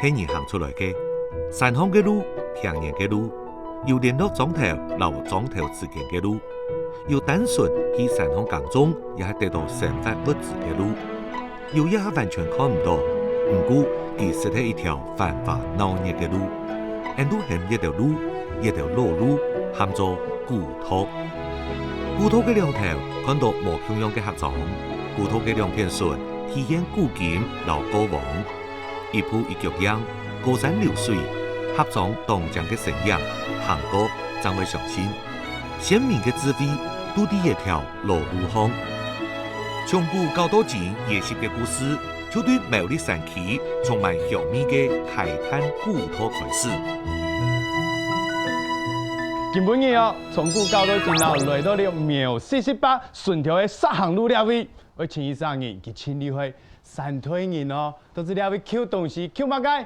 係人行出來嘅。山鄉嘅路、平原嘅路，有連絡莊頭、老莊頭之間嘅路，有單純去山鄉耕種，也係得到生活物資嘅路，有一係完全看唔到，唔過其實係一條繁華鬧熱嘅路。沿路係一條路，一條老路，喊做古土。古土嘅兩頭看到無窮樣嘅客莊，古土嘅兩片船體現古今老過往，一步一腳印，高山流水。合莊當江嘅聲音，行過才會相信，鮮明嘅智慧都喺一條老路上。從古到到今，沿襲嘅故事，就對苗栗山區充滿香味嘅開墾古土開始。今晡日哦，從古到到今啦，來到了苗48順條嘅沙行路了位，為清一上人佢清理會山推人哦，都是了位撿東西，撿乜嘅？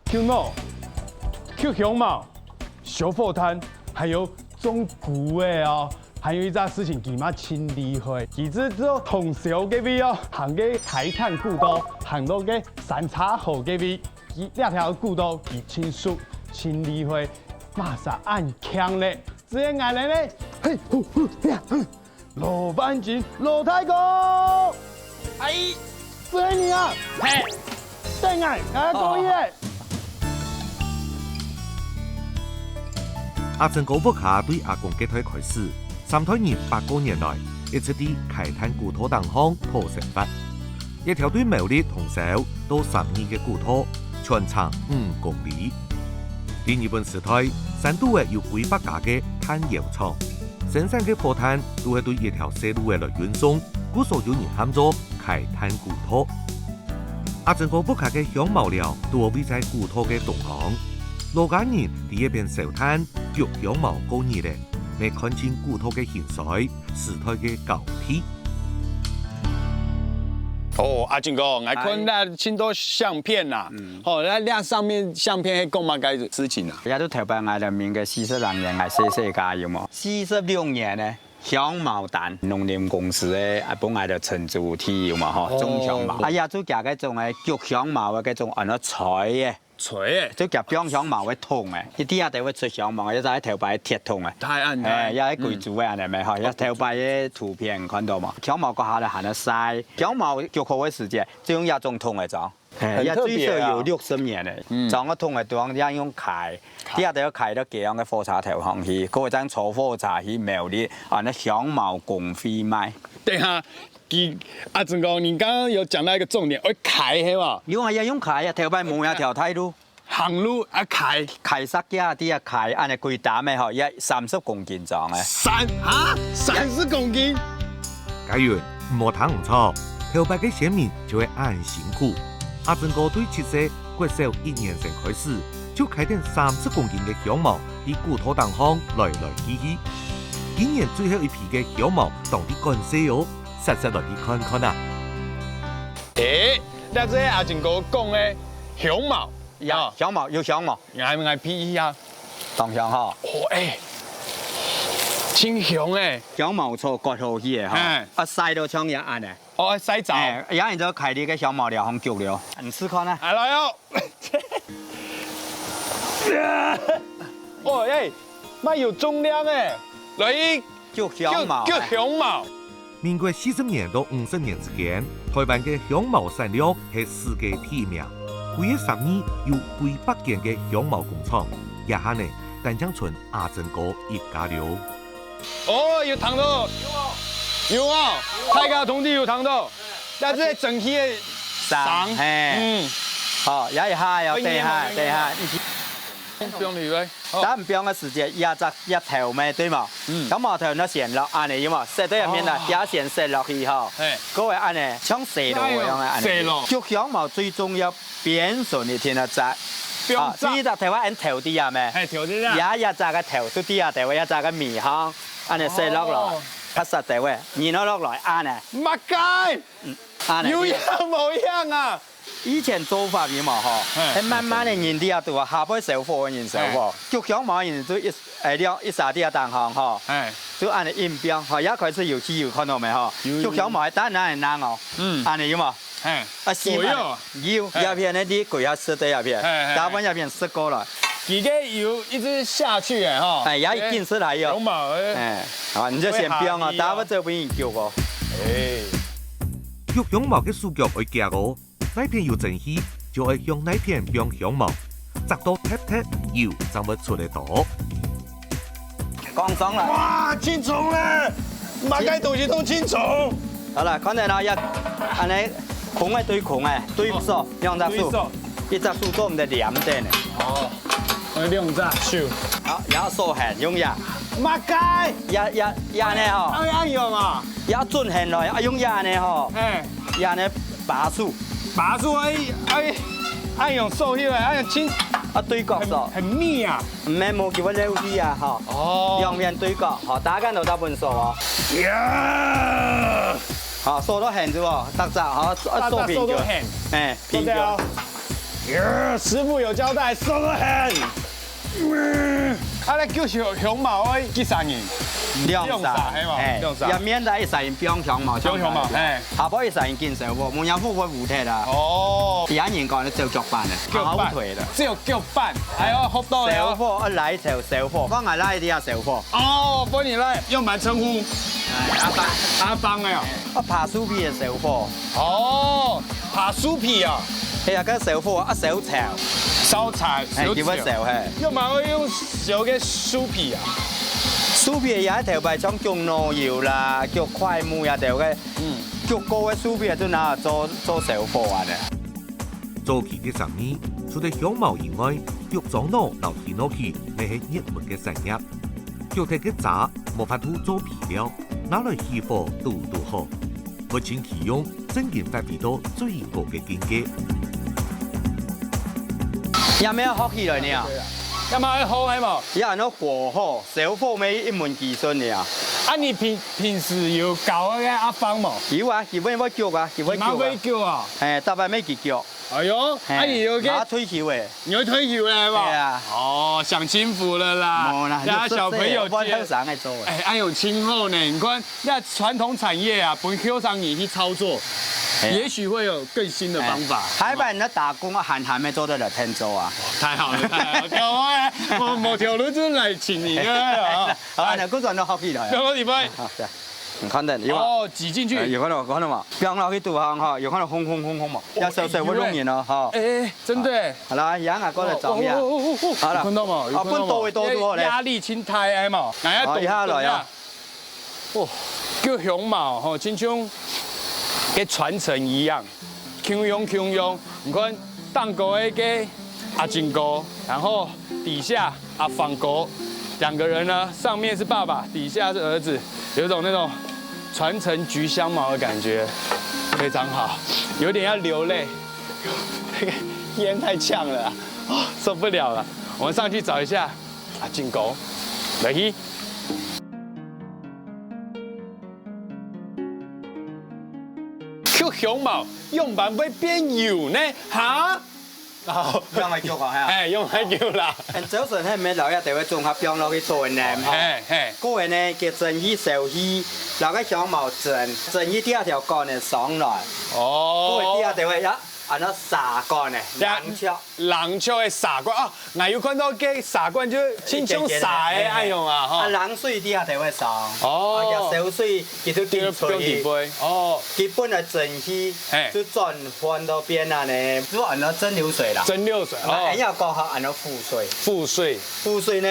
撿毛。撿香茅、小火炭，還有種菇的哦，還有一件事情，佢媽清理會，佢只做同小嘅位哦，行嘅開墾古道，行到嘅三岔河嘅位，佢兩條古道佢清疏清理會，馬上按強咧，只係嗌人咧，嘿，羅萬金、羅太公，哎，只係你啊，嘿，等嗌，過嘢。阿正高福下對阿公結推開始，三代人8個年來一直啲開墾古土當鄉討生活，一條對苗栗同小到12嘅古土，全長5公里。喺日本時代，山都係有幾百家嘅炭窯廠，生產嘅火炭都係對一條細路嘅來運送，故所有人喊做開墾古土。阿正高福下嘅香茅寮都係位在古土嘅東港。老家人第一邊燒炭，腳香茅過熱咧，未看清古土嘅現水，時代嘅交替。哦，阿俊哥，我看那很多相片呐，那上面相片係講乜嘅事情啊？也都頭擺嗌了名嘅42年係細家有冇？46年呢，香茅蛋農林公司嘅幫嗌就陳主體有冇？種香茅，也都夾嗰種嘅腳香茅嘅嗰種按咗菜嘅。錘都夾裝香茅嘅桶嘅，一啲下就會出香茅，一就喺頭擺鐵桶嘅。太暗啦！又喺貴族嘅人係咪？嗬，一頭擺嘅圖片看到嘛？香茅嗰下就行得曬，香茅腳好嘅時節，就用一種桶嚟裝。也最少有60年嘅，裝個桶嘅當一用開，啲下就要開到幾樣嘅火車頭上去，嗰個陣坐火車去苗栗，按啲香茅公費賣。等下。阿正哥，你剛剛有講到一個重點，開係嘛？有啊，要用開啊，頭擺冇一條梯路，行路啊開塞架啲啊開，按係貴擔嘅嗬，一30公斤裝嘅。30公斤？假如唔好貪唔錯，頭擺嘅先民就會按辛苦。阿正哥對7歲國小1年生開始，就開定30公斤嘅香茅，喺古土當鄉來去去。今年最後一批嘅香茅當啲乾曬哦。實實來去看看啊！那這阿正哥講嘅香茅，香茅有香茅，嗌唔嗌皮一下？當香嗬。清香誒！香茅錯割好去嘅嗬，曬到槍也按嘅。曬走。有人就開啲嘅香茅料，紅腳料，你試看啦。來哦！乜有重量誒？來，腳香茅。腳香茅。民國40年到50年之間，台灣嘅香茅產量係世界第一名。每一12年有幾百間嘅香茅工廠，一下呢，但將存阿正哥一家了。有糖豆，有啊，大家同志有糖豆，但係整體嘅上，好，有一下有地下。不用理會。但唔變嘅時節，一頭咩對嘛？咁我頭那線落按嚟嘛，塞到入面啦，一線塞落去嗬。嗰位按嚟像射落咁樣按嚟。腳香茅最重要扁順一天嘅紮。呢隻台灣按頭啲啊咩？係頭啲啊。一紮嘅頭都啲啊，台灣一紮嘅面腔，按嚟塞落來，拍實台灣，然後落來按嚟。乜雞？有樣冇樣啊？以前做法點嘛嗬，係慢慢嘅人啲啊度啊，下擺燒火嘅人燒火，腳香茅人都一撒啲啊當行嗬，都按嚟印標，嗬一開始有機油看到未嗬？腳香茅係單單係難哦，按嚟要嘛，左右油鸦片那啲鬼下吃的鸦片，大部分鸦片吃过了。几个油一直下去哎哈。哎，也一定是来油。熊猫哎，好，你就先标啊，大部这边叫过。哎，肉香茅嘅数脚會夾哦，那片有蒸氣，就會向那片標香茅，直到踢踢油就會出嚟到。剛爽啦！哇，青蟲咧，馬街東西都青蟲。好了，看到啦，要安尼孔嘅對孔嘅對手，兩隻手，一隻手做唔得黏啲呢。哦，我兩隻手。好，然後手痕用呀，馬街，呀呢吼，啱用啊。也準痕來，啊用呀呢吼，哎，呀呢把手，把住愛用手迄個，愛用青，啊對角手，很密啊。唔係冇叫我溜啲啊吼，哦。兩邊對角，好打緊到大半手哦。呀！好，手都痕住哦，得隻好，手平腳，哎平腳。呀，師傅有交代，手都痕。啊，你叫熊貓可以幾三年？兩殺，哎，入面就一殺人標香茅，標香茅，哎，下波一殺人見手喎，冇有副會互踢啦。哦，第一年講你就腳板嘅，後腿啦，只有腳板，還有學到手貨一嚟就手貨，幫我拉啲啊手貨。哦，幫你拉，用蠻稱呼。阿邦哎呀，啊扒酥皮嘅手貨。哦，扒酥皮啊。係啊，嗰手貨一手炒。燒菜，係叫乜手係？又蠻會用小嘅酥皮啊。酥皮也一條牌將腳糯油啦，腳快木也條嘅，腳高嘅酥皮都拿嚟做手貨啊咧。早期嘅生意，除咗香茅以外，肉裝腦留起落去，你係熱門嘅產業。腳踢嘅渣冇法度做皮料，拿來起火都好，不請其用，真件發揮到最高嘅境界。有咩學起來呢？有冇好係冇？有人都火候，手貨咪一門技術呢。啊，你平時有教嗰個阿芳冇？有啊，基本我腳啊，基本腳啊。會腳啊？誒，大概咩幾腳？哎呦，啊你有拿退休誒？你會退休咧係嘛？對啊。哦，享清福了啦。冇啦，家小朋友接上嚟做。哎，安有今後呢？你看，那傳統產業啊，本 Q 上你去操作。也許會有更新的方法。海外人咧打工啊，閒咪做得嚟聽做啊。太好了，太好了！我某條路就來請你啊！好，那工作都學起來。兩個禮拜。好，對。唔肯定，哦，擠進去。有可能，可能嘛，邊落去導航哈，有可能轟嘛，一手會弄人咯，哈。哎，真的。係啦，而家我過嚟做咩啊？好啦，看到嘛？啊，搬多多咧。壓力輕太哎嘛，嗱一動。而家來啊！哦，叫熊貓吼，親像跟傳承一樣。Q 用，你看當哥的個阿金哥，然後底下阿芳哥，兩個人呢，上面是爸爸，底下是兒子，有種那種傳承菊香茅的感覺，非常好，有點要流淚，那個煙太嗆了啊，受不了了，我們上去找一下阿金哥，來。熊貓用板會變油呢？嚇！用嚟腳啊，係用嚟腳啦。早晨係咩留一地位綜合用落去做呢？嗰個呢叫蒸魚燒魚，留個香茅蒸魚第二條幹呢上來。哦。嗰個第二條位按照撒乾呢，冷卻嘅撒乾啊！我有看到嘅撒乾就輕輕撒嘅愛用啊，啊冷水底下就會上，哦，小水佢都見水，哦，基本係蒸氣就轉換到邊啊呢，就按照蒸餾水啦，蒸餾水，哦，要過後按照沸水，沸水呢，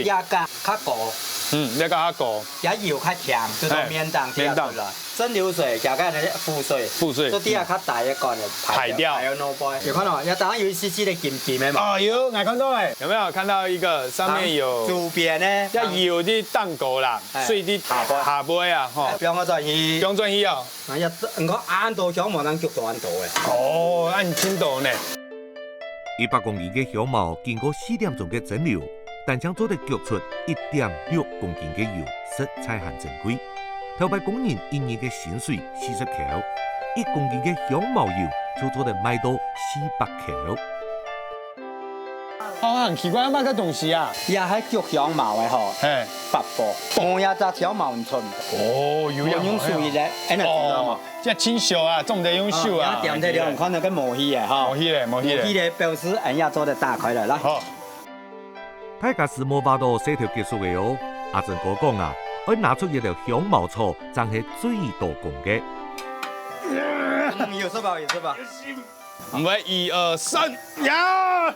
壓價較高，壓價較高，也油較強，就到面檔底下去啦。蒸餾水加個沸水，都底下較大一個呢排掉，還有腦杯。有看到？有當然有一絲絲的鹹的嘛。哦，有，我看到誒。有沒有看到一個上面有？左邊呢？要油啲蛋糕啦，水啲下杯啊，吼。不用我轉移。不用轉移啊。我按到香茅能腳到按到嘅。哦，按輕到呢。100公斤嘅香茅經過4點鐘嘅蒸餾，但將做得焗出1.6公斤嘅油，實在很珍貴。頭擺工人1年嘅薪水40口，1公斤嘅香茅油就做得賣到400口。哦，很奇怪，乜個東西啊？也係腳香茅嘅嗬，嘿，八寶，我也扎小茅唔春，哦，有用水咧，你知道嘛？即係清手啊，種得用手啊。點睇了，可能跟磨稀嘅嗬，磨稀咧，磨稀咧。咧表示人家做得打開來啦。好，大家是冇話到這條結束嘅哦。阿正哥講啊，要拿出一條香茅草，真係最多功嘅。有事吧，有事吧。唔係1、2、3，呀！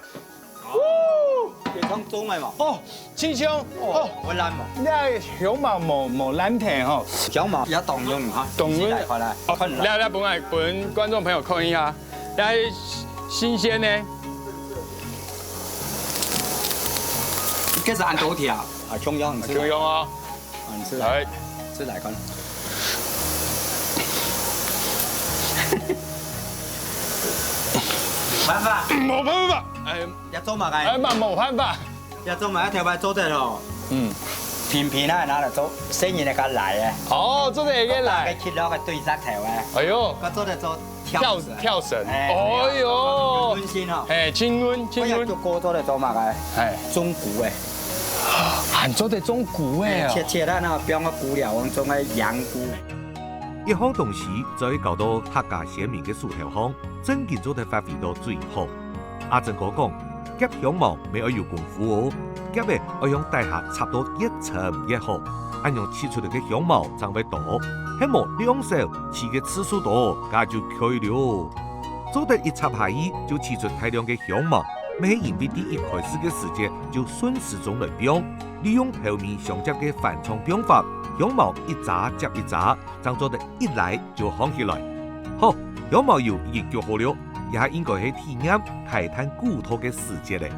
你講中嘅嘛？哦，清香哦，會爛嘛？你係香茅冇爛聽吼。小茅也動用嚇，動用嚟看嚟，哦，來本觀眾朋友看一下，來新鮮呢。這是按刀條，啊，中央唔知。中央啊，唔知。係，知嚟講。辦法？冇辦法，一做埋嘅。冇辦法。一做埋一條牌做得咯。嗯。片片啊，拿嚟做，生意嚟個嚟嘅。哦，做得嘅嚟。嘅切落嘅對側條嘅。哎呦。個做得做跳繩。哎呦。溫先嗬。誒，清溫。我一腳過咗嚟做埋嘅。係。中古嘅。還做得中古嘅啊。切啦，然後標個古料，種嘅羊菇。一項東西就要搞到客家鮮明嘅薯條香，真正做得發揮到最好。阿正哥講，夾香茅未要有功夫哦，夾嘅要用大下插到一層一好，按用切出嚟嘅香茅就會多，希望兩手切嘅次數多，咁就可以了。做得一插下衣就切出大量嘅香茅，未係因為第一開始嘅時間就順時鐘來標，利用後面相接嘅翻創標法。香茅一扎接一扎，這樣做得一來就香起來。好，香茅油已經做好了，也應該係體驗開炭古土嘅世界咧。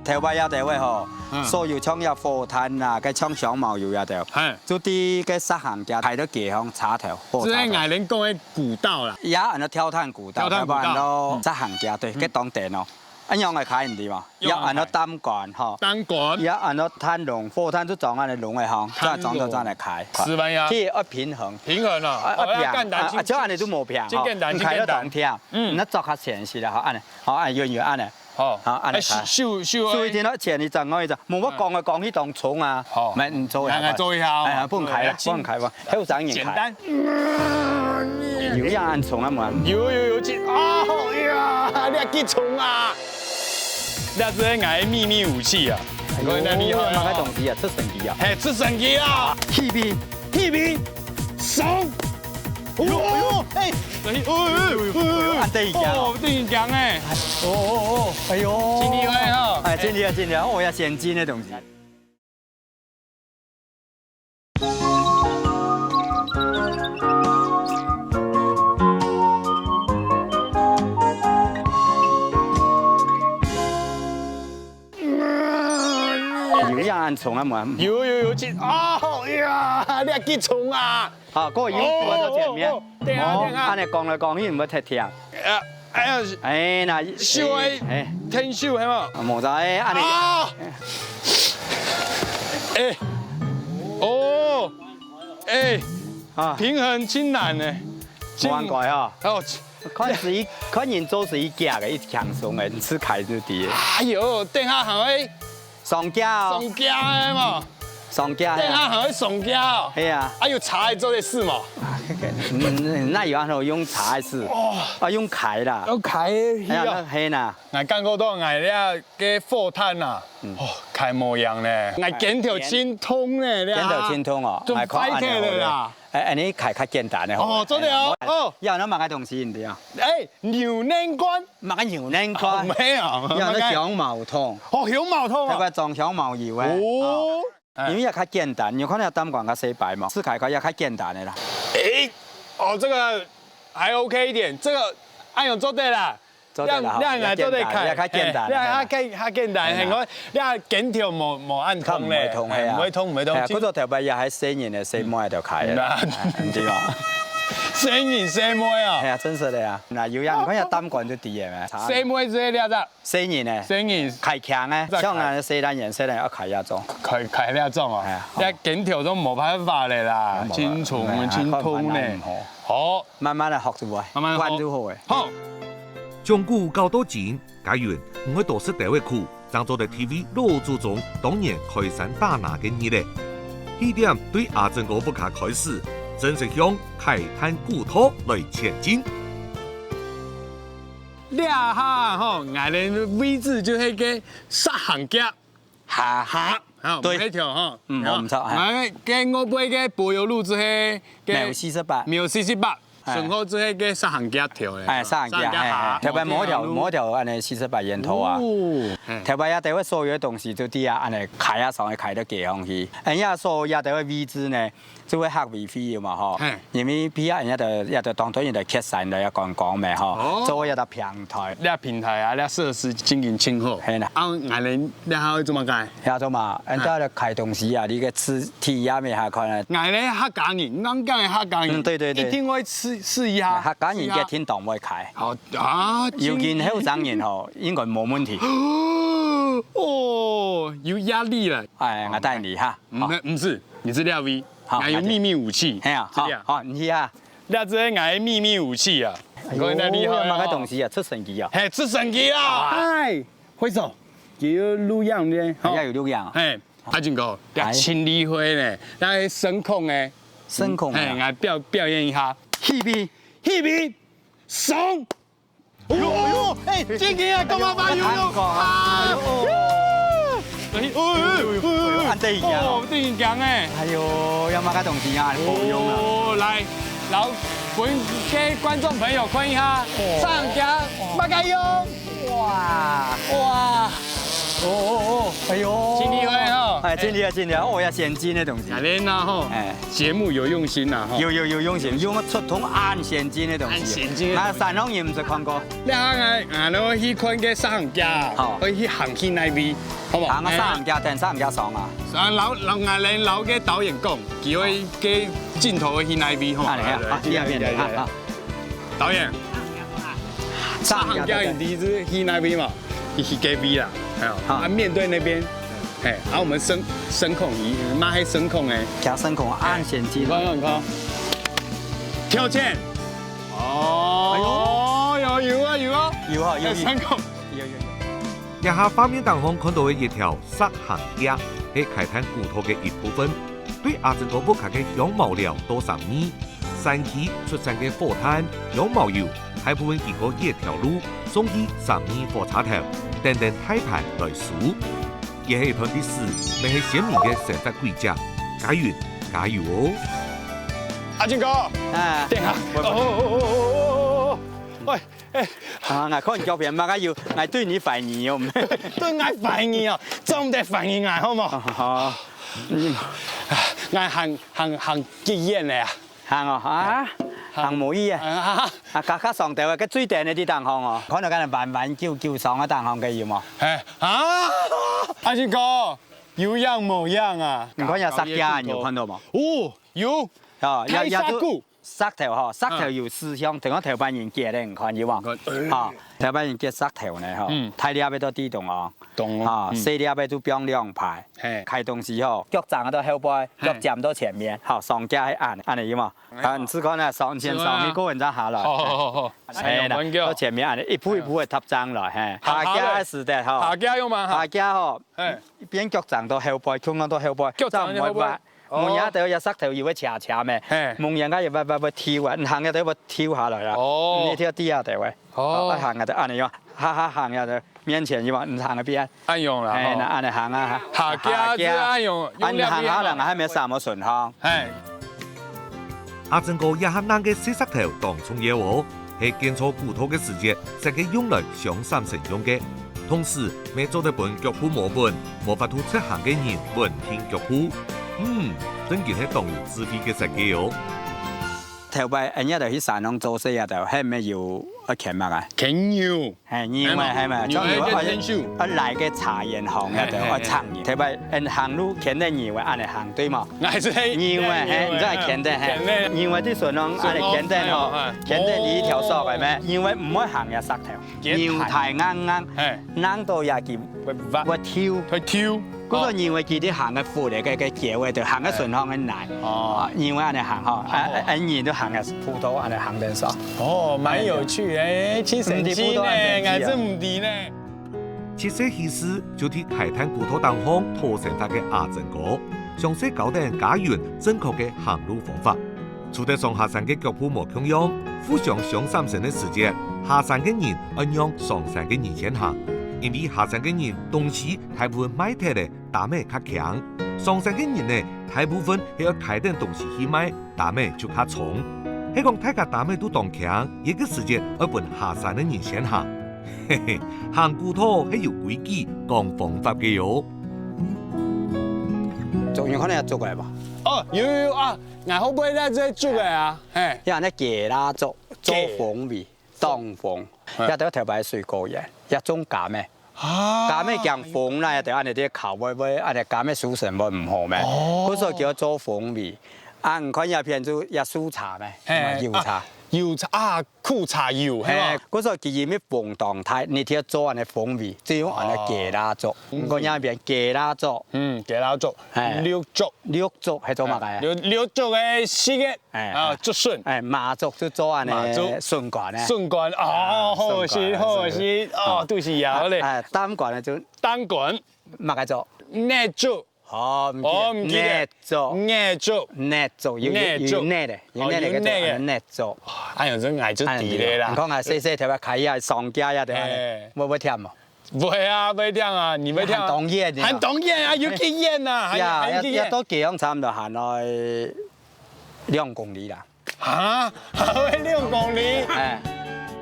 頭擺有地位嗬，所有廠有火炭啊，嘅廠香茅油有地，做啲嘅實行家睇到幾項插頭。即係嗌你講嘅古道啦。而家人都挑炭古道，挑炭都實行家對，嘅當電咯。一樣係開唔掂嘛，一按到單管嗬，單管，一按到炭籠，火炭都裝喺你籠嘅行，再裝到裝嚟開。是咪呀？即係一平衡，平衡啊，平，即係你都冇平，開到當天，那做下前時啦，好按，好按樣按咧，好按嚟開。收一天到前你整我一陣，冇乜講去當蟲啊，咪唔做呀？做一下，係啊，不能開啦，不能開喎，喺度整完開。簡單。有樣按蟲啊嘛？有，啊呀，你係結蟲啊！你係真係秘密武器啊！我那厲害啊！買東西啊，出神機啊！係出神機啊！氣邊，爽！按第一講，第一講誒！哎呦，真厲害啊！係真厲害，我要現金嘅東西。有樣按蟲啊嘛？有，啊呀，你係結蟲啊！啊，嗰個要放到前面，按你講來講去唔會太聽。哎嗱，燒誒，天燒係嘛？冇錯，按你。平衡真難呢。冇玩過啊！哦，看人做是一架嘅，一強鬆嘅，你吃開就啲。哎呦，等下行誒。上架哦，上架嘛，上架，等下還會上架哦。係啊，啊有茶做的事嘛？那有按用茶的事，啊用開啦，用開，係啊，係呐。我感覺到我咧嘅火炭啊，哦開模樣咧，我剪條清通咧，剪條清通哦，仲快起來啦。你開較簡單嘅。哦，做得好。哦，有人買個東西唔對啊？牛腩乾，買牛腩乾。唔係啊，有人香茅湯。哦，香茅湯啊。佢裝香茅油嘅。哦。因為也較簡單，有可能單管較洗白嘛，吃開也較簡單的啦。哦，這個還 OK 一點，這個按用做對啦。亮來做對開，也較簡單。較簡單，係我你剪條冇按通咧，唔會通。嗰個頭髮也係細年嘅細妹就開啦，唔知嘛？細年細妹啊？係啊，真實的啊。嗱，有人可以單管就啲嘢咩？細妹最叻咋？細年嘅。細年開強嘅，像我細單顏色咧，要開一種。開呢一種啊？係啊。一剪條都冇辦法嚟啦，清重清通咧。好，慢慢嚟學就會，慢慢學就好嘅。好。將古教多錢，假如唔會多食地位苦，漳州的 TV 老祖宗当年开山打拿嘅日嘞，起点对阿正哥不卡开始，正式向开滩古土来前进。俩哈吼，俺的位置就迄个杀行家，下，对，迄条哈，我唔错，哎，跟我背个柏油路之迄苗48，苗48，顺好之迄个杀行家条咧，哎，杀行家，特别摸条安尼48沿途啊，特别也对我所有的东西都底下安尼开啊上去开到地方去，也所有对我位置呢。就会黑微飞嘛吼，因为比啊人家就当初人家缺山的要讲咩吼，做一个平台，俩平台啊，俩设施经营清好，系啦。啊，俺们俩好怎么解？遐做嘛，人家咧开东西啊，你个吃体验咩下看啊？俺咧客家人，咱讲的客家人，对，一定会试一下。客家人嘅天堂会开，好啊，尤其后生人吼，应该冇问题。哦，有压力了。哎，我带你哈。不是，你是廖 V。俺有秘密武器，哎呀，好，你去啊！那这是俺的秘密武器啊！你看那厉害，买个东西啊，出神机啊！嘿，出神机啊！哎，挥手，也有录样的，也有录样。嘿，阿俊哥，要清理会呢，那声控呢？声控。嘿，俺表演一下。戏比，松。哟，哎，这个啊，干嘛把游泳啊？按对一样哦，对一样哎！哎呦，要买个东西啊，好用啊！哦，来，老给观众朋友看一下，上家买个用，哇！哎呦，尽力会哈，哎，尽力，哦呀，现金的东西。那恁呐吼，哎，节目有用心呐，有用心，用个出桶按现金的东西。按现金。那山上也唔是看过。你俺都去看个上家，可以去行去那边，好不好？行个上家等上家爽啊！俺老给导演讲，几位给镜头去那边，好嘛？第二遍导演，上家你第一次去那边嘛？去 GB 啦，好，面对那边，哎，然后我们声控仪，妈还声控哎，加声控按现金，你看，跳剑，哦，有声控，有。一下画面当中看到的一条杀行街，係开滩古土嘅一部分，对阿正哥屋企嘅香茅寮多上米，山區出產嘅火炭、香茅油，大部分經過一條路送去上米火車頭。等等胎盤來數，也係一段歷史，咪係鮮明嘅生活軌跡。加油哦！阿俊哥，定下，喂，我看照片嘛，我要我對你懷疑哦，對我懷疑哦，真得懷疑我好冇？好，我行結業咧啊，行啊！行冇意啊！家上台嘅最頂嗰啲檔項哦，可能梗係慢叫上嘅檔項嘅要冇？阿俊哥有樣冇樣啊？唔看有殺家，有看到冇？哦，有。有都殺頭嗬，殺頭有思鄉，同我頭班人結咧，唔看要冇？嚇，頭班人結殺頭呢嗬，大啲阿伯都啲動哦，嚇，細啲阿伯都標兩排，開東西嗬，腳站都後背，腳站到前面，好上架喺按嚟要冇？你試看啦，上面嗰人再下來，係啦，到前面按一步一步嘅搭上來，下架是的嗬，下架用嘛？下架嗬，邊腳站到後背，衝到後背，腳站後背。門人都有塞頭要斜咩？門人家要跳啊，行嘅都要跳下來啦。你跳低下頭喂，行嘅就按你用，行嘅就面前要話唔行嘅邊？按用啦，係按你行啊。下家按用，按行可能係咪三個順行？阿正哥一下นั่ง嘅四塞頭當中嘢喎，係建造古土嘅時節，實際用來上山成用嘅。同時，未做得本腳蹼冇法度出行嘅人聞聽腳蹼。真件係當有智慧嘅設計哦。頭擺人家就去山上做事啊，就係咪要一鉗乜啊？鉗牛，係牛係咪？牛一嚟嘅茶園行嘅就一層嘅。頭擺人行路鉗得牛啊，按嚟行對嘛？係是牛啊，係唔真係鉗得係。牛啊啲順浪按嚟鉗得嗬，鉗得呢條索係咩？牛啊唔可以行入塞頭，牛太硬到也見會跳。嗰個認為佢啲行嘅闊嚟嘅橋嘅，就行嘅順向嘅難。認為按嚟行嗬，人都行嘅鋪頭按嚟行得少。蠻有趣誒，去神機呢，還是唔知呢。7世起始就替开滩古土当方土生发嘅阿正哥，详细教定家园正确嘅行路方法。除得上下山嘅腳步無共樣，互相上山神嘅時節，下山嘅人要讓上山嘅人先行，因為下山嘅人東西大部分買得嚟，膽味較強；上山嘅人呢，大部分係要開定東西去買，膽味就較重。係講大家膽味都當強，一個時節要伴下山嘅人先行。嘿嘿，行古土係有規矩、講方法嘅喲。仲有可能要捉嚟吧？哦，有啊，我好背咧，即捉嘅啊，嘿，因為咧芥辣粥做風味，當風，一條條擺水果嘢，一種鹹咩？鹹咩講風啦，一條按你啲口味，按你鹹咩屬性會唔好咩？嗰時候叫做風味，唔看一片就一酥茶咩？油茶。油茶啊，苦茶油係嘛？嗰時候叫咩風當態，你睇做按你風味，就用按你芥辣粥。嗰一邊芥辣粥，芥辣粥，綠粥，綠粥係做乜嘅？綠粥嘅絲嘅，啊，竹筍，麻粥就做按你筍乾咧。筍乾，哦，好是，哦，都是有咧。擔乾咧就擔乾，乜嘅粥？鴨粥。哦，唔記得，鴨粥，要捏嘅，要捏嘅叫捏粥。哎呀，真捱咗啲咧啦。唔講係細細條嘅溪啊，上家一定會唔會甜啊？唔會啊，唔會甜啊，你會甜啊？當然，很當然啊，要經驗啊，一多幾樣差唔多行來2公里啦。嚇，2公里？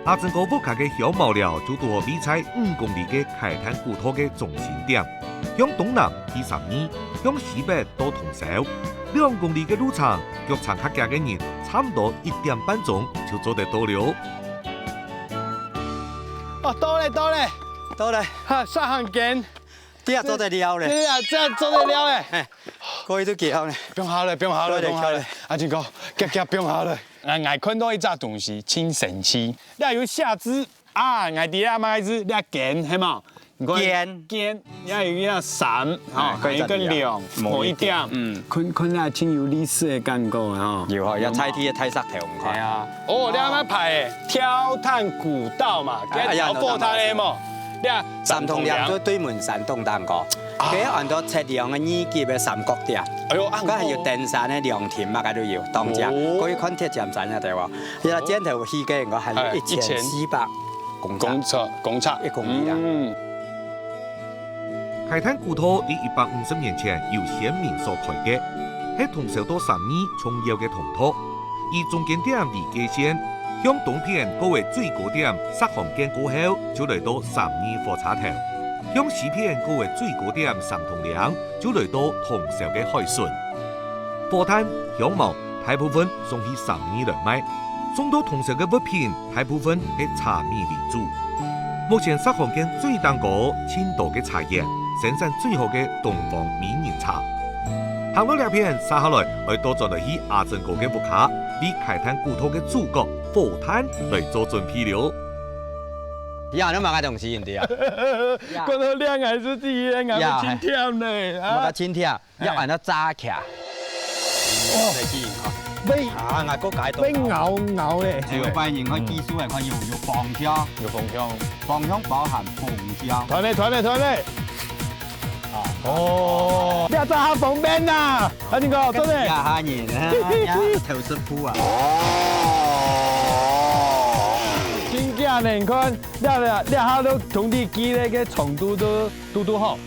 阿正哥屋企嘅香茅寮就到位在5公里嘅開灘古土嘅中心點，向東南去12，向西北到通州。2公里嘅路程，腳程客家嘅人差唔多1點半鐘就做得到了。哦，到咧，嚇，上行緊，啲啊做得了咧，啲啊真係做得了咧，嗰啲都幾好咧，不用下咧，阿俊哥，夾不用下咧。我看到一隻東西，真神奇。你有下肢啊，我哋阿媽子，你肩係嘛？肩，你有一個3，嚇，一個2，冇一點，看下真有歷史嘅感覺啊！要一踩啲睇實條唔該。係啊，哦，你啱啱排挑探古道嘛，叫做探嘅嘛。你啊，三通梁都對門山東丹過，佢按到測量嘅二級嘅三角點。哎呦，嗰係要登山嘅良田乜嘅都要當隻，嗰啲昆鐵站山一地喎。而家尖頭起嘅我係1400公尺1公里啦。開灘古土於150年前由先民所開嘅，係通州到12重要嘅通途，以中間點為界線，向東邊嗰為最高點石行徑過後，就來到12火車頭。向西邊嗰為最高點三通梁，就來到通州嘅海順。貨攤、香茅大部分送去12來賣，送到通州嘅物品大部分係茶米為主。目前石行徑最單個青島嘅茶葉，生產最好嘅東方美人茶。行到兩片殺下來，我多咗嚟去阿正哥嘅屋企，為開灘古土嘅主角貨攤來做準備了。呀，你買個東西人哋啊？覺得靚還是啲靚，我真甜咧。我真甜，要按到炸起。哦，俾啊，我個解俾咬咧。潮拜型嘅技術係佢要放香，放香包含紅香。團咧。哦，你炸下旁邊呐，阿正哥，真係。炸下人啊，頭師傅啊。真正咧，你看，你下都同啲機咧嘅程度都好。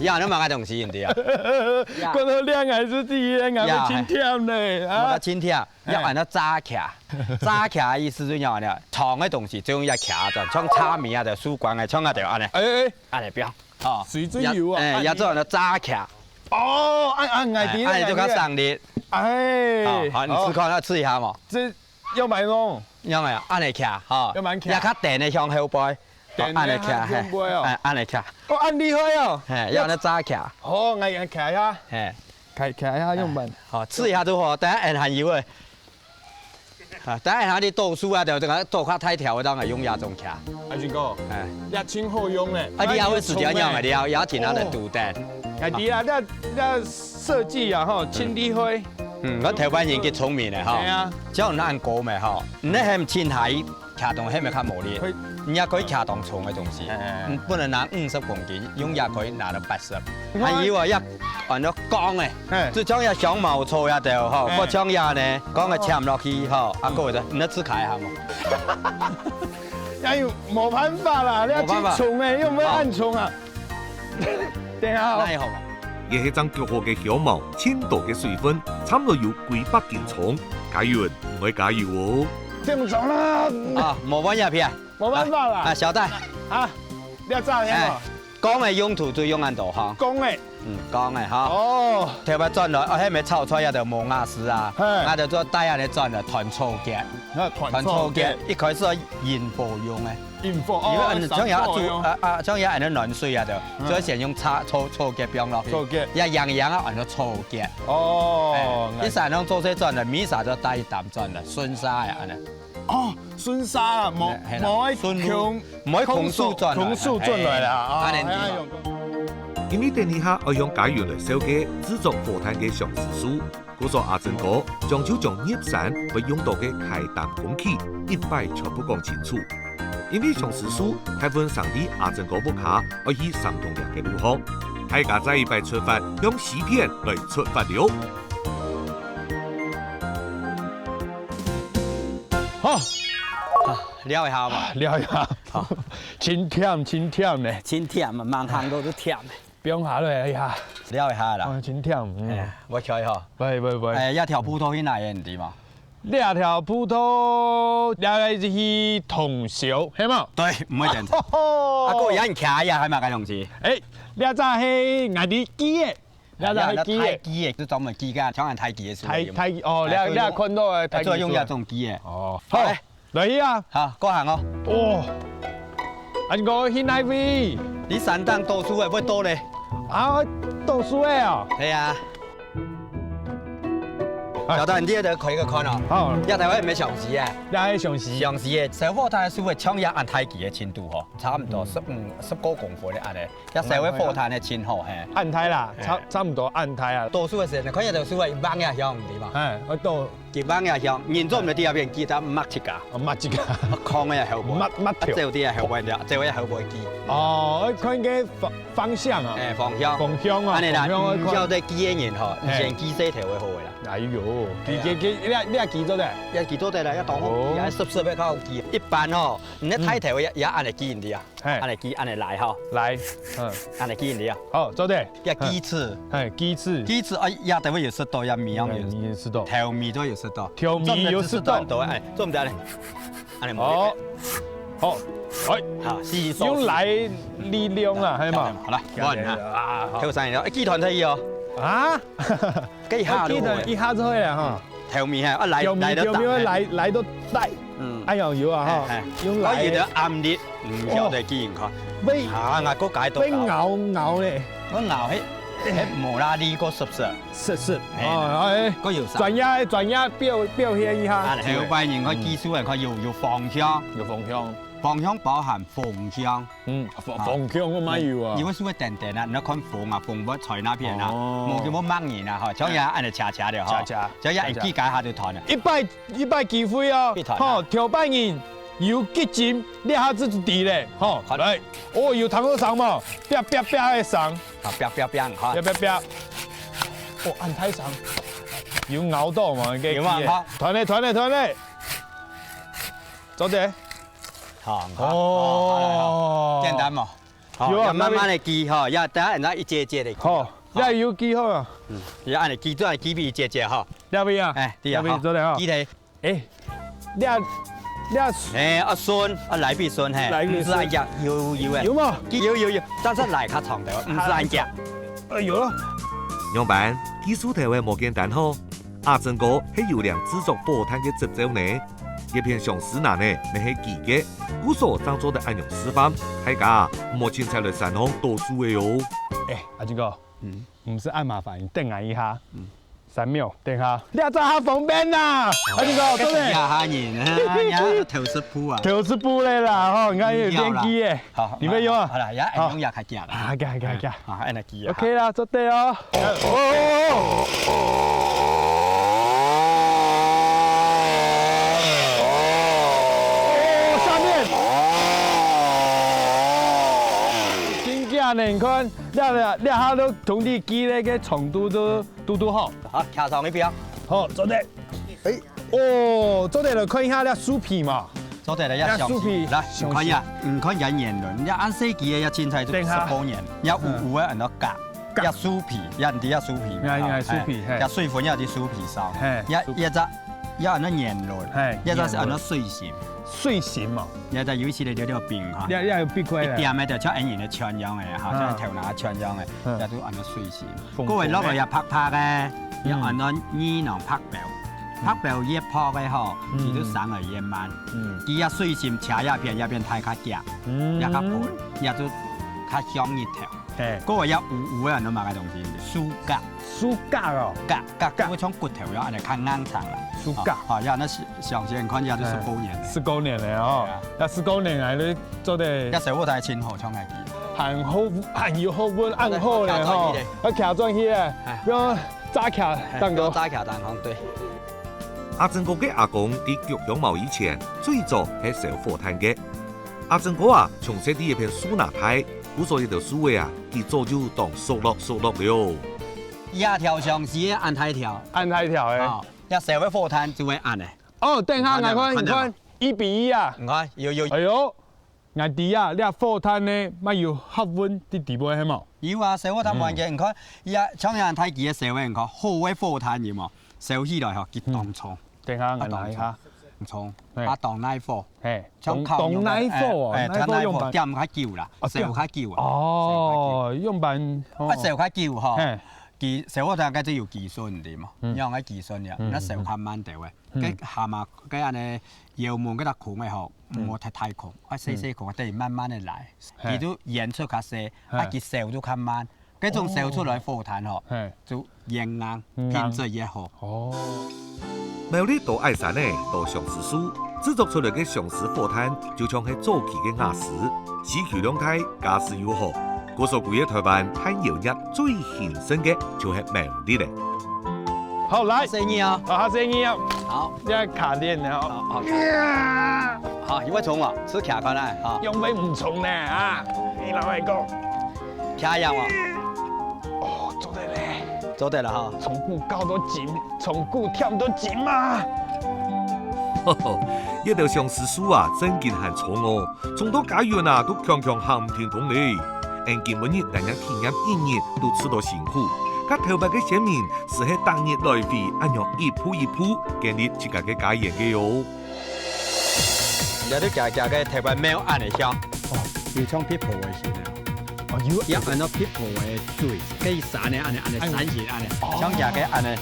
呀，你買個東西人哋啊？覺得靚還是啲靚，我真甜咧。我真甜，要按到炸起，炸起意思就要呢，長嘅東西就用一起就，像炒麵啊，就書館嘅，像啊就按呢，按嚟標，哦，水最油啊，要做按到炸起。哦，按啲，按就較上烈。好，你試看，試一下嘛。這要買咯，要咪啊？按嚟起，嚇，要蠻起，要較電嘅向後背。按嚟騎，按嚟騎，哦，按厲害哦，要按得炸騎。好，我騎下，騎下用笨。好，試一下都好，等下按下油誒。等下下啲豆酥啊，就豆塊太條，當係用亞種騎。阿俊哥，一千好用咧。你要會時間用嘅，你要停下嚟煮蛋。家己啊，你设计啊吼，清理花。我头摆人极聪明的哈。系啊。只要按高嘛哈，你那青苔卡动迄咪较磨利，你也可以卡动重的东西，不能拿50公斤，用也可以拿到80。还有啊，按照钢的，就将也小毛粗也掉哈，我将也呢，钢嘅嵌落去哈，啊个的，你吃开下嘛。哎呦，冇办法啦，你要去冲诶，又冇按冲啊。对啊。那也好嘛。也係將腳殼嘅香茅、千度嘅水分，差唔多有幾百斤重，加油唔可以加油哦。聽唔中啦。啊，冇揾入片。冇辦法啦。啊，小戴。啊，你要炸嘢嘛？鋼嘅用途最用喺度哈。鋼嘅。鋼嘅哈。哦。頭擺轉落，我喺咪炒出嚟就冇牙絲啊，我就做帶下嚟轉嚟團粗嘅。團粗嘅，一開始鹽爆用嘅。鹽爆哦。因為將有煮將有按到暖水啊就，所以先用粗嘅標落去。粗嘅。一樣啊按到粗嘅。哦。啲散用做些轉嚟，米沙就帶一啖轉嚟，순沙啊安尼。哦，순沙啊，冇空數轉來。空數轉來啦，啊。因為等一下要用家園來燒嘅製作火炭嘅相思樹，故所阿珍哥將就將葉山會用到嘅開彈空氣一擺全部講清楚。因為相思樹係分上啲阿珍哥屋下要去相同樣嘅路項，大家再一擺出發用西片來出發了。好，撩一下嘛，撩一下，好，真甜咧，真甜嘛，滿行路都甜。不用下來一下，撩一下啦。哦，真甜，我瞧一下。喂。一條葡萄去哪樣地嘛？兩條葡萄，兩個去同燒，係嘛？對，唔會正常。啊，個有人騎呀，係咪咁樣子？誒，兩隻係我哋機嘅。你係機嘅，機嘅都專門機㗎，搶人太機嘅事。太哦，你看到嘅太機。再用一種機嘅。哦，好，嚟啊！好，過行哦。哦，按個去哪位？你山當讀書嘅，會多咧。啊，讀書嘅啊？係啊。有得人啲就佢嘅看哦。好，一台位唔係常時啊。一係常時。常時嘅小火炭嘅樹嘅搶嘢按太機嘅程度嗬，差唔多10個公分咧按咧。一小火炭嘅前後係。按胎啦，差唔多按胎啊。讀書嘅時候，佢一條樹係100嘢香唔對嘛？係，我讀100嘢香，現在唔係啲入邊記得抹一架。抹一架。抗嘅係後背。抹條。即係啲係後背啲，即係後背機。哦，我看嘅方向啊。誒，方向。方向啊。安尼啦，唔曉得機嘅人嗬，以前機勢條會好嘅啦。哎呦，你係記咗咧？一記咗啦，一當好，一濕要靠記。一般嗬，你睇條也按嚟記人啲啊，按嚟記，按嚟來嗬。來，按嚟記人啲啊。好，做對。一雞翅，係雞翅。雞翅啊，也都會有食到，也米樣有食到。調味都有食到。調味有食到。哎，做唔得咧？按嚟好，好，好，用來力量啊，係嘛？好啦，換啊，跳上嚟，雞團可以哦。啊？雞蝦咯，一下就會啦嚇。調味係啊，來到帶，哎呀有啊嚇，用來。可以就暗啲，唔曉得幾型看。俾嚇，我個解到。俾咬咧，我咬喺無啦啲個濕濕。濕，哦，個要專業表現一下。後邊人佢技術人佢要芳香，芳香包含鳳香。鳳香我買要啊。如果屬於定定啊，你看鳳啊，鳳不在那邊啊，冇叫乜掹人啊，嗬，將嘢按嚟查查掉，嗬，將一人機解下就彈啊。一擺機會啊，嗬，條班人有結晶，你下子就地咧，嗬，嚟，哦，有糖個上嘛，啪嘅上，啊，啪，哦，按太上，有咬到嘛，嘅，團咧，走啲。哦，簡單嘛，要慢慢嚟記嗬，要等下人家一節節嚟記。好，要有記好啊。要按嚟記，都係記俾一節節嗬。兩邊啊？兩邊做嚟嗬。記題。你阿孫，阿來必孫係。唔是按夾，有嘅。有嘛？有，但是來較長條，唔是按夾。有咯。樣板技術台灣冇簡單嗬，阿珍哥係有良製作火炭嘅執照呢。一片相思難呢，你係記嘅，故所當做的按樣示範，大家莫凊彩來山上讀書嘅喲。阿俊哥，唔是按麻煩，你等我一下。3秒，等下，你要在下方便啦，阿金哥，真的。下人啊，呀头是铺啊，头是布的啦，吼，你看有电机耶，好，你们用啊？好了，呀，用牙开夹了，啊，夹，好，按那机啊。 OK 啦，做对哦。下面。真正呢，你看，你下都同你机那个长度都好。好，卡上一边。好，做对。哎，哦，做对了，看一下那酥皮嘛。 做对了，要酥皮，来，唔看呀，唔看人言論，一按四季嘅一青菜就18年，一糊嘅人都夾，一酥皮，人哋一酥皮，酥皮，一水款有啲酥皮sau，一隻一人都言論，一隻是人都水鹹，水鹹嘛，一隻有時你條邊嚇，你有邊塊咧？點嘅就像人嘅腸樣嘅嚇，像頭拿腸樣嘅，一都人都水鹹，嗰位攞嚟又拍拍嘅，一人都呢能拍表。 拍表越泡嘅吼，佢都生得越慢。佢一水鹹切一片太較夾，一較薄，一都較香一條。嗰個一糊糊嘅人都買嘅東西，酥格。酥格哦，格會從骨頭有人哋較硬撐啦。酥格，哦，有人咧上先看下都19年。19年咧哦，要19年嚟你做得。一時我睇清河廠嘅機。行要好溫暗好咧吼，要徛轉去咧，要揸徛當個。揸徛當行對。 阿正哥嘅阿公喺腳響毛以前，最早係燒火炭嘅。阿正哥啊，從細啲一片樹拿太，故所以條樹嘅啊，佢早就當熟落了。一條上是按太條，按太條嘅。一燒嘅火炭就會按嘅。哦，等下眼看，你看1比1啊。唔看，要。哎呦，眼啲啊，你話火炭呢，咪要合溫啲地步係冇？要啊，燒火炭冇嘅，唔看，像人太幾嘅燒嘅，唔看好嘅火炭要冇，燒起來嗬，佢當葱。 等下我睇下，葱，當奶火，當奶火啊，當奶火點較焦啦，燒較焦啊。哦，用辦，燒較焦嗬，技燒火炭嗰啲要技術唔掂嘛，因為我技術呀，那燒較慢掉嘅，佢下嘛佢安尼油門嗰度控嘅嗬，唔好太控，細控，等慢慢地嚟，佢都燃出較細，佢燒都較慢，嗰種燒出來火炭嗬，就硬品質也好。哦。 苗栗到愛山呢，到相思樹製作出來嘅相思火炭，就像係早期嘅瓦斯，市區兩態，價值又好。嗰所貴嘅台灣炭油業最興盛嘅就係苗栗咧。好來，聲音啊，好聲音啊，好，你係卡電嘅哦。好，因為重啊，吃卡開來啊。用尾唔重咧啊，你老係講。卡樣啊。 做得咧，做得啦哈！從骨搞到緊，從骨跳到緊嘛。一條相思樹啊，真勁很重哦，從到家園啊都強行唔停動咧。眼見每日人體驗一日都吃到辛苦，佢頭白嘅先民是喺當日來回，按樣一步一步建立自家嘅家園嘅喲。有啲夾嘅頭白喵按嚟香，哦，要唱 people 嘅先啊。 一按到 people 嘅水，跟住散咧，按嚟散熱，按嚟，像夾嘅按嚟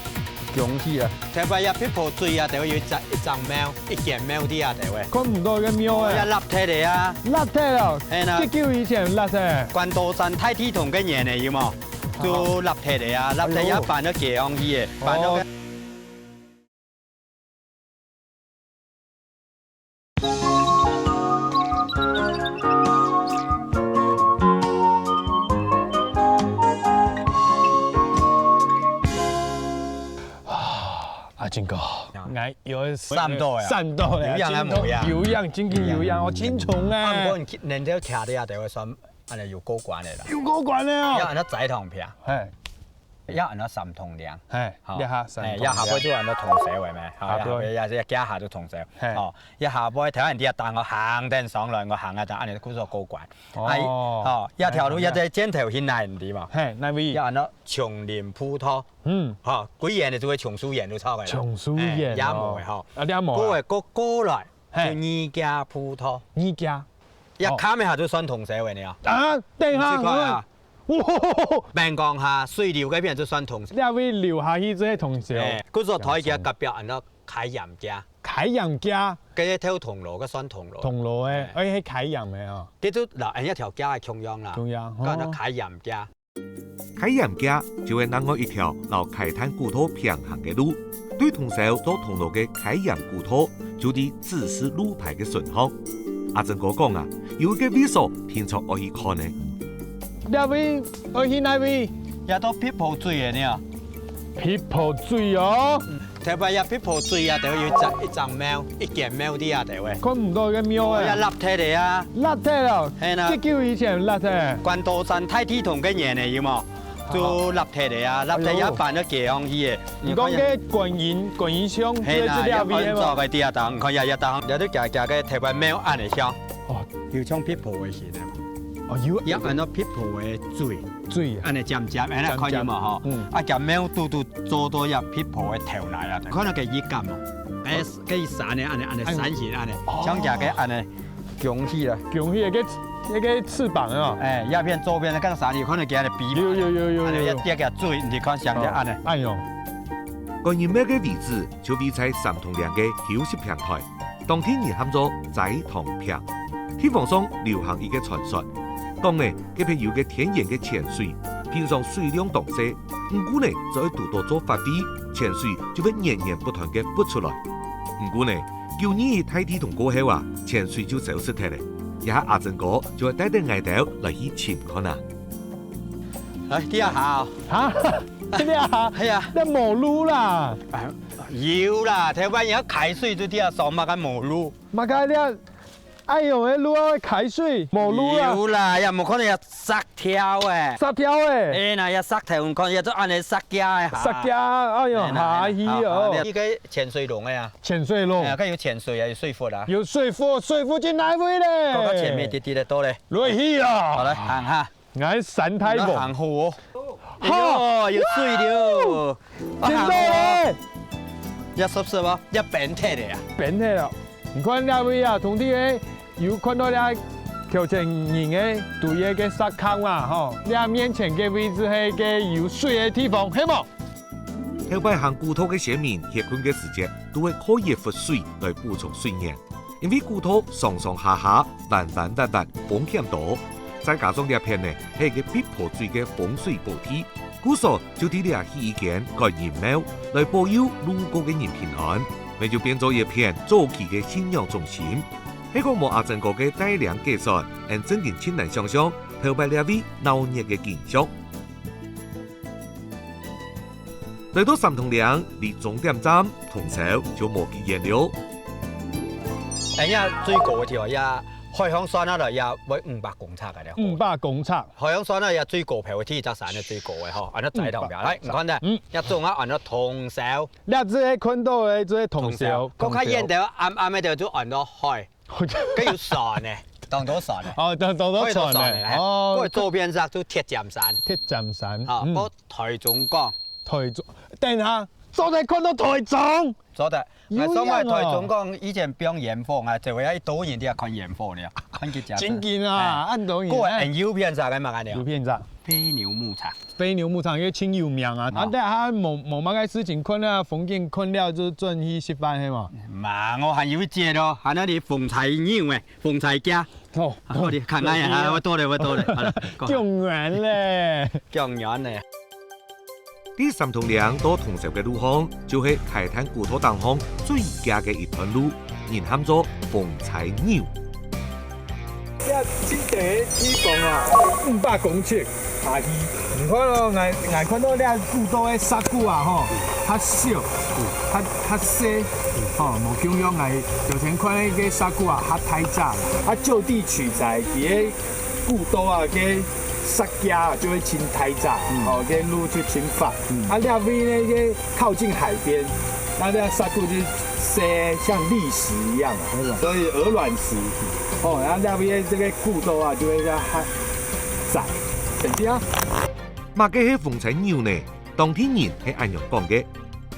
湧起啊！特別一 people 水啊，就要一張喵，一件喵啲啊，就會。看唔到嘅喵啊！一立體嚟啊！立體啊！係啦。即叫以前立體。關島山太體同嘅嘢嚟要冇？就立體嚟啊！立體一扮咗幾樣嘢，扮咗。 阿金哥，我有3度呀，3度咧，有樣冇樣，有樣，真嘅有樣，我清楚啊。不過人哋徛啲啊，就會算，安尼有高關嘅啦。有高關咧。有人都仔同片，係，有人都3同量，係，一下3。一下杯都人都同社為咩？下杯一加下都同社。哦，一下杯睇人啲啊，但我行定上來，我行啊，就安尼估咗高關。哦，一條路一隻尖頭線嚟唔掂嘛？係，那位。有人都松林鋪拖。 嚇，幾樣你就會松樹園都抄嘅啦。松樹園，也冇嘅嗬。啊，也冇。嗰個過來就二家鋪拖。二家。一卡咩下都算同社會你啊？啊，等下我。哇！病講下水療嗰邊就算同社。你會留下去即係同社。嗰個台嘅隔壁人都開人家。開人家。嗰一條銅鑼嘅算銅鑼。銅鑼嘅，而係開人嘅哦。嗰都嗱，一條街係中央啦。中央。嗰個開人家。开岩架就会南我一条老开滩古土平行的路，对通宵到通路的开岩古土就地指示路牌的顺向。阿正哥讲啊，有一个位所天才可以看呢。那位，我去哪位？也都撇泡水的呢。撇泡水哦。特别也撇泡水啊，就有一张猫，一件猫啲啊，就会。看唔到个庙一啊。立體的啊。立體咯。係啦。即叫以前立體。關刀山太體同嘅嘢嚟，有冇？就立體的啊，立體一辦咗幾樣嘢。你講嘅觀音像，係啦，有安坐嘅啲啊檔，看日檔，有啲夾嘅特別貓按嚟香。哦，要將撇泡嘅先啊。哦，要一按到撇泡嘅水。水安尼尖尖，安尼看見嘛吼，啊夾貓嘟嘟做到入撇泡嘅頭嚟啊，可能嘅熱感哦，誒嘅散咧，安尼散起安尼，將夾嘅安尼拱起啦，拱起一個翅膀啊，誒一邊左邊咧，跟散起可能嘅安尼比嘛，有，安尼一啲嘅水，你看上隻安尼，哎呦，觀音廟嘅位置就位在三通梁嘅休息平台，當天人喊做齋堂坪，喺網上流行一個傳說。講呢，佢譬如嘅天然嘅泉水，平常水量當細，唔過呢就要度到做發揮，泉水就會源源不斷嘅潑出來。唔過呢，舊年嘅太天同過後啊，泉水就消失咗咧。而家阿正哥就會帶啲外頭來去潛看啊。嚟啲下嚇，啲啊，係啊，你冇路啦，要啦，台灣有開水就啲啊，上馬嘅冇路，乜解你？哎呦，迄路啊開水，冇路啦。有啦，也冇可能要塞條誒。塞條誒。誒，那要塞條，可能要做安尼塞架誒。塞架，哎呦，下去哦。呢個潛水龍嘅啊。潛水龍。係，佢有潛水啊，有水庫啊。有水庫進哪位咧？嗰個前面啲啲咧多咧。落去啊！好嚟行下。我山太旺。行河。哦，有水了。見到咧。一濕濕喎，一變態嚟啊！變態啦！唔看那位啊，同啲咧。有看到咧，橋前人嘅對一個沙坑啊，吼！你面前嘅位置係個有水嘅地方，係冇？後擺行古土嘅先民歇困嘅時節，都會靠熱活水來補充水源，因為古土上上下下、彎彎彎彎風險多，再加上呢片呢係個必破水嘅風水寶地，故所就啲呢起意見改人廟來保佑路過嘅人平安，咪就變咗一片早期嘅信仰中心。喺個冇阿正哥嘅大量計算，讓真人親難想象，頭擺兩位鬧熱嘅景象。來到三通梁離終點站，通宵就無幾遠了。誒呀，最高嘅條呀，海香山嗰度呀，為500公尺嘅咧。500公尺。海香山咧，最高票嘅天澤山咧最高嘅嗬，按咗仔頭嘅，嚟唔看啫。一種啊按咗通宵。你只係看到嘅，只係通宵。嗰個煙頭啱嘅就都按咗海。跟住船嘅，當到船嘅。哦，當到船嘅。哦。嗰個左邊側都鐵站山。鐵站山。啊，嗰台中港。台中，等下，昨日看到台中。昨日。係所謂台中港以前變鹽房啊，就會喺導演啲啊看鹽房嘅，看結隻。真見啊，按導演。嗰個係有片集嘅嘛，嗰啲。有片集。飛牛牧場。飛牛牧場因為真有名啊，但係佢冇乜嘅事情看了，風景看了就轉去食飯係嘛？嘛，我還有一隻咯，係那啲鳳柴牛嘅，鳳柴家。哦，我哋看下呀，我多咧。強遠咧，強遠咧。第三通梁到通宵嘅路項，就係開灘古土當中最佳嘅一段路，人喊做鳳柴牛。一千地地方啊，500公尺下去。唔看咯，我看到咧古多嘅沙cụ啊，吼，較小，較細，吼，無咁樣嚟，就先看嗰個沙cụ啊，較太早，就地取材，啲古多啊嘅。沙家就會清太早，哦，嘅路去清發。那邊呢，靠近海邊，那沙cụ就像礫石一樣，所以鵝卵石。哦，然後那邊這個古道啊，就會較窄，對唔對啊？乜嘅係鳳柴牛呢？當天人係按樣講嘅，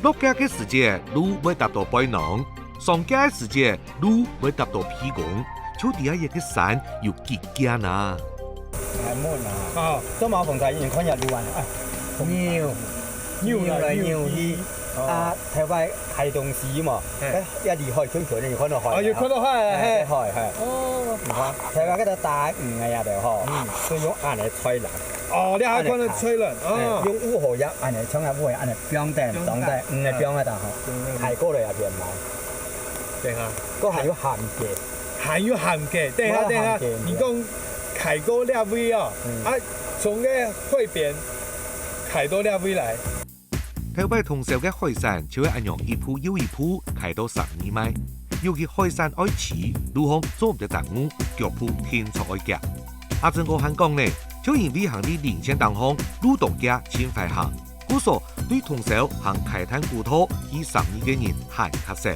落架嘅時節路會達到背囊，上架嘅時節路會達到屁股，就底下一個山有幾間啊！係門啊！哦，都冇鳳柴以前看日路啊！牛來牛去啊！睇翻係東市嘛，一離開圈圈就看到海。哦，要看到海，係。哦，唔看，睇翻嗰度大魚嘅呀，就嗬，佢用眼嚟吹啦。哦，你还看到吹人哦。用五号叶，安尼冲下五号安尼标定装底，唔系标喺度吼，下过嚟也变埋。等下，嗰还有咸嘅，还有咸嘅，等下，你讲凯哥料味哦，啊，从个汇边凯多料味来。台北通宵嘅海產就會按樣一鋪又一鋪開到12米，尤其海產愛遲，路況做唔得耽誤，腳步天錯愛夾。阿正哥還講呢，就因為行啲領先當行，路動家先快行，故所對通宵行開灘古土以12嘅人係較少。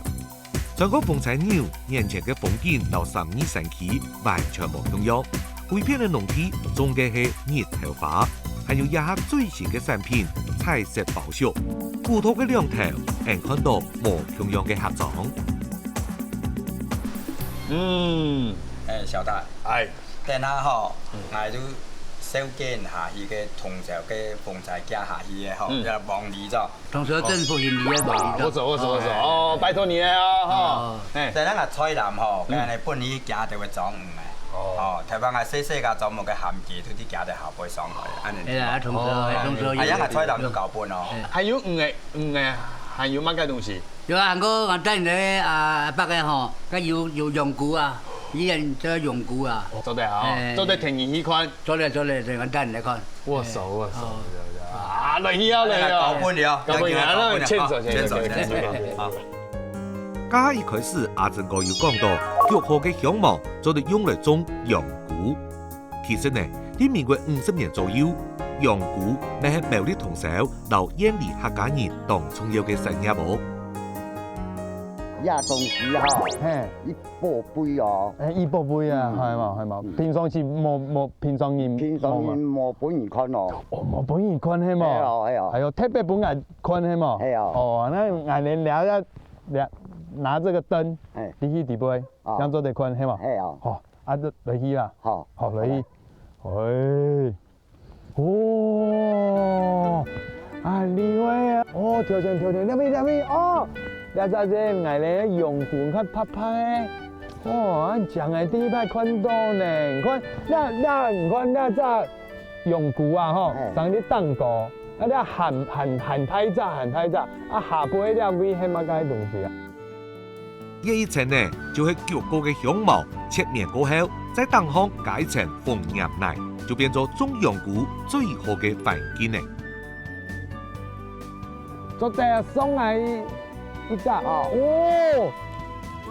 整個風采鳥眼前嘅風景到12神奇完全冇同樣，每片嘅農地種嘅係熱頭花。還有一下最新嘅產品彩色包飾，古土嘅兩頭，能看到無同樣嘅客裝。小大，等下吼，我就小見下去嘅通宵嘅風采加下去嘅吼，就望你咗。通宵政府現在望你。我走，哦，拜託你啊，哈。但係我採南吼，佢係本年行就會裝唔嘅。哦，台灣嘅細細個裝木嘅鹹記，佢啲行就後背上去，安尼。係啊，通宵。係啊，我採南都夠半咯。還有還有乜嘅東西？有啊，我等咧啊北嘅吼，佢有用具啊，以前做用具啊。做得好，做得便宜款。做嚟，我等嚟看。握手。啊，嚟啊！夠半了，夠半了，牽手。好。家一開始，阿正哥有講到，腳河嘅香茅就係用嚟種羊菇。其實呢，喺民國50年左右，羊菇乃係苗栗通宵到燕里客家人當重要嘅產業喎。呀，東西吼，一寶貝哦。一寶貝啊，係嘛。平常時冇平常人冇本人看哦。哦，冇本人看係嘛？係啊，特別本人看係嘛？係啊。哦，那俺哋聊拿這個燈，你去底杯，當做地看係嘛？係啊。好，啊，就嚟去啦。好，嚟去。哦，啊，厲害啊！哦，跳前，入去，哦，你睇先，俺哋用具較拍拍嘅，哦，講嘅第一排看到呢，你看，那隻用具啊，吼，上啲蛋糕，啊，啲หั่太炸，啊，下杯啲味係乜嘢東西啊？一層呢，就係腳高嘅香茅切面過後，再當行改成鳳葉奶，就變咗種羊菇最好嘅環境呢。做啲送嚟一隻哦，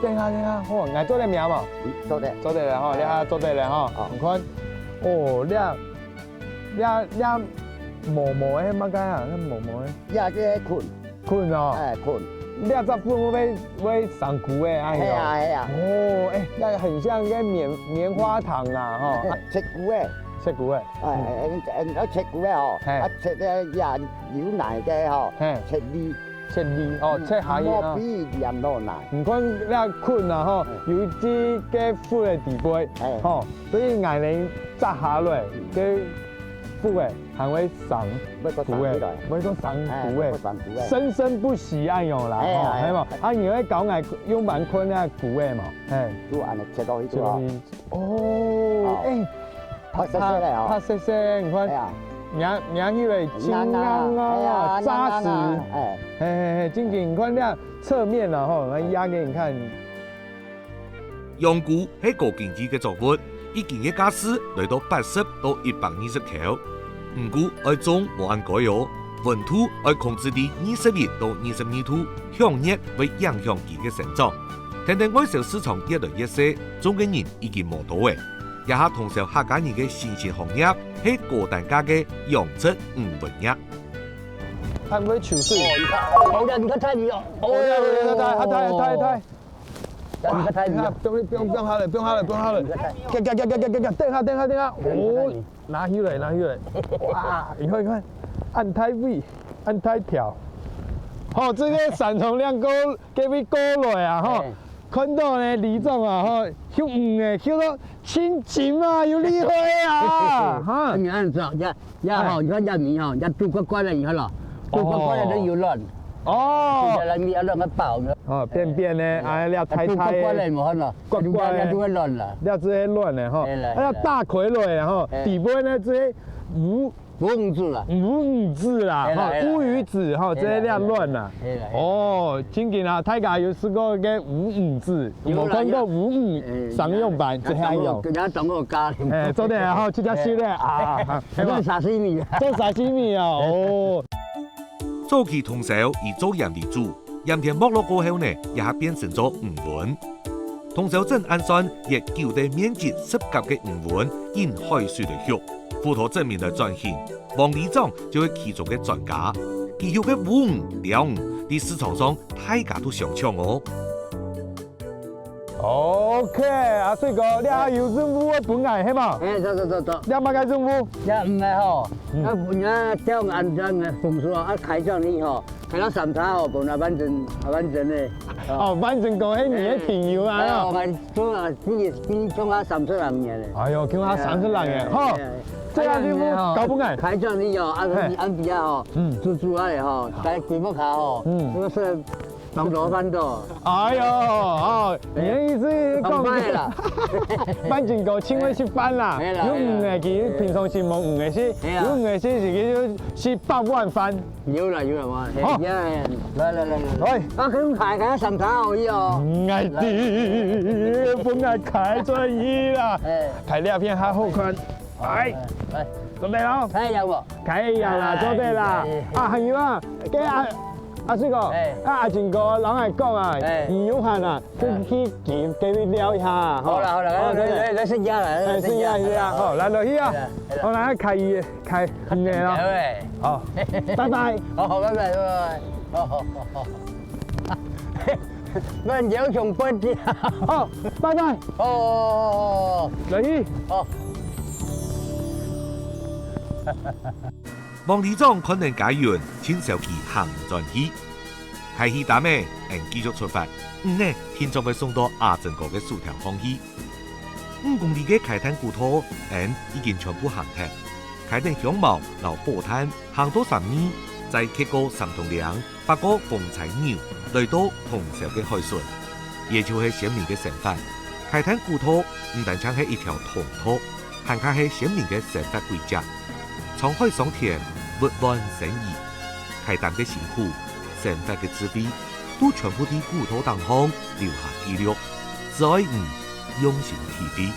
等下，好，我做啲名嘛，做啲啦，吼，你下做啲啦，吼，唔看，哦，你毛嘅乜嘢啊？你毛嘅？呀，啲菌哦，菌。你只菌會上菇嘅，係啊。哦，那很像個棉花糖啊，吼。食菇嘅。食菇嘅。食菇嘅吼，食啲呀牛奶嘅吼，食梨哦，食下嘢啊。冇比鹽落奶。唔看你菌啊，吼，有啲嘅腐嘅地杯，吼，所以嗌你摘下來嘅。腐誒，還會生菇誒，會個生菇誒，生不息安樣啦，係嘛？啊，而家搞藝用蠻坤咧菇誒嘛，都按嚟切到去度啊。哦，拍色色，你看，名起來金剛啊，扎實，正經，你看呢側面啦，吼，我壓給你看。羊菇係高經濟嘅作物。一件嘅家私來到80到120口，唔過愛種無按改哦，溫度愛控制喺21到22度，向熱會影響佢嘅成長。聽外銷市場越來越細，種嘅人已經冇多嘅，一下通宵客家人嘅新興行業係高單價嘅養殖五文鴨。係唔會潮水？好嘅，你看太魚哦。太。不用下來，等下，哦，拿起來，哇，你看，按太尾，按太條，好，這個三重兩高給你高來啊，吼，看到呢李總啊，吼，翕嘅，翕到親情啊，有厲害啊，哈，你按照好，你看米吼，煮乖了以後咯，煮乖了都有卵。哦，現在你要兩個爆呢？哦，便呢，哎，你太，乖嚟冇可能，乖，都會亂啦。你這些亂的吼，要大塊落的吼，底部呢這些乌五字啦，五字啦，哈，乌鱼子哈，这两乱啦。哦，今天啊，大家有试过个五字，有冇看过五商用版？这还有。人家等我加。昨天好去家修咧啊，做沙西米，做沙西米啊，哦。早期通宵以做盐为主，盐田没落过后呢，也变成咗五文。通宵镇暗算亦叫地面积10甲嘅五文，因海水嚟學。富陀證明嚟轉型，王理章就係其中嘅專家。以後嘅五兩喺市場上大家都想搶哦。OK， 阿水哥，你還有任務嘅本來係嘛？走。你乜嘅任務？也唔係吼，本來叫安裝嘅風數啊，開裝呢吼，開到3叉吼，本來完整嘅。哦，反正講起年嘅田油啊。我講種啊，今種啊30人嘅咧。哎呦，叫下30人嘅，好。這樣任務搞本來。開裝呢吼，按比啊吼，煮下嚟吼，但係規模卡吼，這個是。翻多。哎呦，哦，你的意思講啦，反正個請我食飯啦，有5個佢平常時冇5個食，有5個食是佢8碗飯。有啦嘛，來，喂，我佢開3叉可以哦。唔係啲，本來開咗2啦，開兩片還好看，來，準備好。開有冇？開有啦，做對啦。啊，還有啊，給阿水哥，阿前個人係講啊，唔有限啊，去給你聊一下。好啦，來食嘢啦，食嘢，好，來落去啊，我嚟開嘢咯。好，拜拜。好，拜拜。好。我有從本地。好，拜拜。哦，落去。好。王理章可能解完，請小琪行轉去。開戲打咩？繼續出發。呢，現在會送到亞鎮國嘅薯條巷去。5公里嘅開灘古土，已經全部行停。開灘香茅、老寶灘行到3米，再騎過3棟梁，爬過鳳柴鳥，來到通宵嘅海順。也就是鮮明嘅成分。開灘古土唔單止係一條通途，還加係鮮明嘅生活軌跡。滄海桑田，不亂生意，開壇嘅辛苦，生活嘅滋味，都全部喺古土當中留下記錄，在永生提筆。